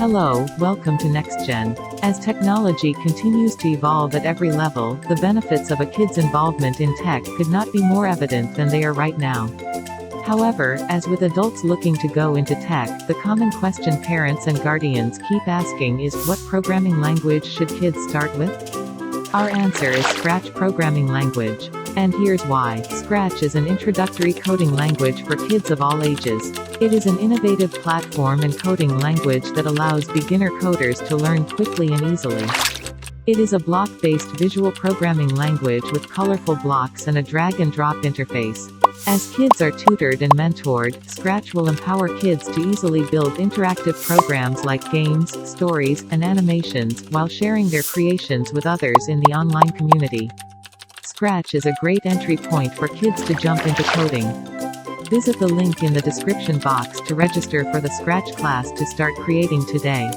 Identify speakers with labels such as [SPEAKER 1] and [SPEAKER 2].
[SPEAKER 1] Hello, welcome to NextGen. As technology continues to evolve at every level, the benefits of a kid's involvement in tech could not be more evident than they are right now. However, as with adults looking to go into tech, the common question parents and guardians keep asking is, what programming language should kids start with? Our answer is Scratch programming language. And here's why. Scratch is an introductory coding language for kids of all ages. It is an innovative platform and coding language that allows beginner coders to learn quickly and easily. It is a block-based visual programming language with colorful blocks and a drag-and-drop interface. As kids are tutored and mentored, Scratch will empower kids to easily build interactive programs like games, stories, and animations, while sharing their creations with others in the online community. Scratch is a great entry point for kids to jump into coding. Visit the link in the description box to register for the Scratch class to start creating today.